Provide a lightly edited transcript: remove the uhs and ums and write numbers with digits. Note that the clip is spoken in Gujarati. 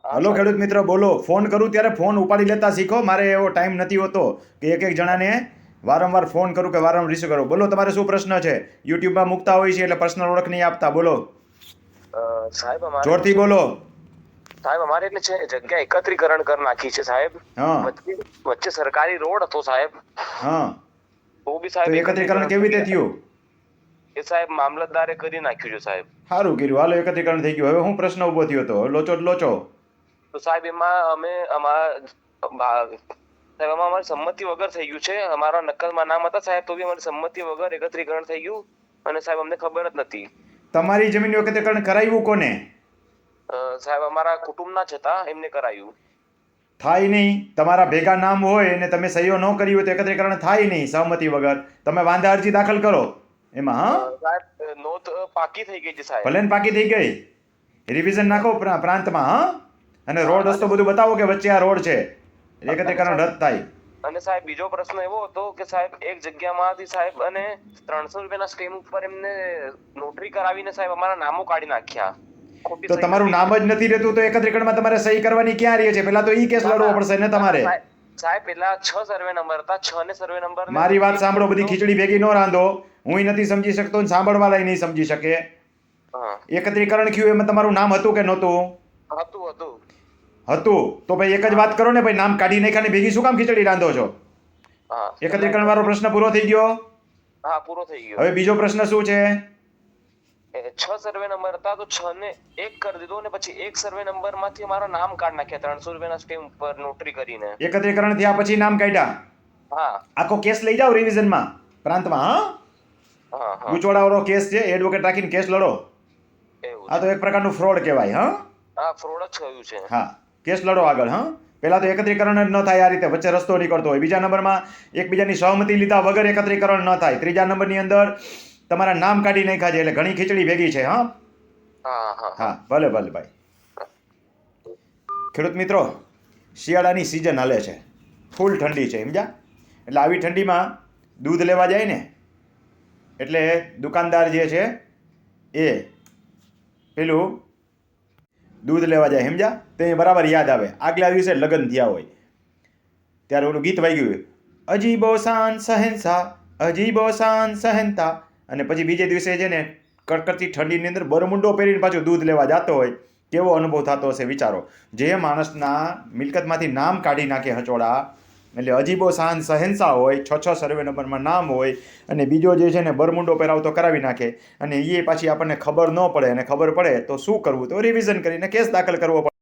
હા હલો સાહેબ. ખેડૂત મિત્ર, બોલો. ફોન કરું ત્યારે ફોન ઉપાડી લેતા શીખો. મારે એવો ટાઈમ નથી હોતો કે એક એક જણાને વારંવાર ફોન કરું કે વારંવાર રિસીવ કરું. બોલો, તમારે શું પ્રશ્ન છે? યુટ્યુબમાં મૂકતા હોય છે એટલે પર્સનલ ઓળખ નહીં આપતા. બોલો, સાહેબ અમારે એટલે જોરથી છે ને, બોલો. સાહેબ અમારે એટલે છે જગ્યા એકત્રીકરણ કરી નાખી છે સાહેબ. હા. વચ્ચે વચ્ચે સરકારી રોડ હતો સાહેબ. હા. તો બી તો સાહેબ એકત્રીકરણ એકત્રીકરણ કેવી થઈ રીતે ગયા. થયું? એ સાહેબ મામલતદારે કરી નાખ્યું છે સાહેબ. સારું કર્યું, હાલો એકત્રીકરણ થઈ ગયું. હવે હું પ્રશ્ન ઊભો થયો હતો? લોચો જ લોચો. તો સાહેબ એમાં અમે સાહેબ એમાં અમારી સંમતિ વગર થઈ ગયું છે. અમારા નકલમાં નામ હતા સાહેબ, તો બી અમારી સંમતિ વગર એકત્રીકરણ થઈ ગયું. અને સાહેબ અમને ખબર જ નથી. તમારી જમીનનું એકત્રીકરણ કરાવ્યું કોને? સાહેબ અમારા કુટુંબના જ હતા, એમને કરાયું. થાય નહીં. તમારા ભેગા નામ હોય અને તમે સહીઓ ન કરી હોય તો એકત્રીકરણ થાય નહીં સહમતિ વગર. તમે વાંધા અરજી દાખલ કરો એમાં. હા, સાહેબ નોંધ પાકી થઈ ગઈ છે સાહેબ. ભલે ને પાકી થઈ ગઈ. રિવિઝન નાખો પ્રાંતમાં. હા, અને હા, રોડ રસ્તો બધું બતાવો કે વચ્ચે આ રોડ છે. એકત્રીકરણ રદ થાય. અને સાહેબ બીજો પ્રશ્ન એવો હતો કે સાહેબ એક જગ્યામાંથી સાહેબ અને 300 રૂપિયાના સ્ટેમ્પ ઉપર એમને નોટરી કરાવીને સાહેબ અમારા નામો કાઢી નાખ્યા. ખોટી તો સહી તમારું લખી નામ જ નથી રહેતું તો એકત્રીકરણમાં તમારે સહી કરવાની ક્યાં રહે છે? પેલા તો ઈ કેસ લડવો પડશે ને તમારે. સાહેબ પેલા 6 સર્વે નંબર હતા, 6 ને સર્વે નંબર મારી વાત સાંભળો, બધી ખીચડી ભેગી ન રાંધો. હું નથી સમજી શકતો ને સાંભળવાલાય નહીં સમજી શકે. એકત્રીકરણ થયું એમાં તમારું નામ હતું કે નહોતું? હતું હતું. હતું તો ભાઈ એક જ વાત કરો ને ભાઈ, નામ કાઢી નાખ્યા ને ભેગી શું કામ ખીચડી રાંધો છો? એકત્રીકરણ વાળો પ્રશ્ન પૂરો થઈ ગયો. હા, પૂરો થઈ ગયો. હવે બીજો પ્રશ્ન શું છે? 6 સર્વે નંબર હતા તો 6 ને 1 કરી દીધો અને પછી 1 સર્વે નંબર માંથી મારા નામ કાઢ નાખ્યા 300 રૂપિયાના સ્ટેમ્પ પર નોટરી કરીને. એકત્રીકરણ થયા પછી નામ કાઢ્યા. હા. આખો કેસ લઈ જાઓ રિવિઝનમાં પ્રાંતમાં. હા, હા હા. ગૂંચવાડાવાળો કેસ છે, એડવોકેટ રાખીને કેસ લડો. એવું આ તો એક પ્રકારનું ફ્રોડ કહેવાય. હા, હા, ફ્રોડ જ થયું છે. હા, કેસ લડો આગળ. હા, પહેલા તો એકત્રીકરણ જ ન થાય આ રીતે વચ્ચે રસ્તો નીકળતો હોય. બીજા નંબરમાં એકબીજાની સહમતિ લીધા વગર એકત્રીકરણ ન થાય. ત્રીજા નંબરની અંદર તમારા નામ કાઢી નાખ્યા છે એટલે ઘણી ખીચડી ભેગી છે. હા હા, ભલે ભલે ભાઈ. ખેડૂત મિત્રો, શિયાળાની સિઝન હાલે છે, ફૂલ ઠંડી છે, સમજ્યા? એટલે આવી ઠંડીમાં દૂધ લેવા જાય ને એટલે દુકાનદાર જે છે એ પેલું દૂધ લેવા જાય, સમજ્યા? તો એ બરાબર યાદ આવે. આગલા દિવસે લગ્ન થયા હોય ત્યારે ઓલું ગીત વાગ્યું હોય, અજીબો શાન સહેનશા, અજીબો શાન સહેનતા. અને પછી બીજે દિવસે છે ને કડકડતી ઠંડીની અંદર બરમુંડો પહેરીને પાછું દૂધ લેવા જતો હોય. કેવો અનુભવ થતો હશે વિચારો. જે માણસના મિલકતમાંથી નામ કાઢી નાખે હચોડા, એટલે અજીબો શાન સહેનશા હોય, 6 સર્વે નંબરમાં નામ હોય, અને બીજો જે છે ને બરમુંડો પહેરાવતો કરાવી નાખે, અને એ પાછી આપણને ખબર ન પડે, અને ખબર પડે તો શું કરવું? તો રિવિઝન કરીને કેસ દાખલ કરવો પડે.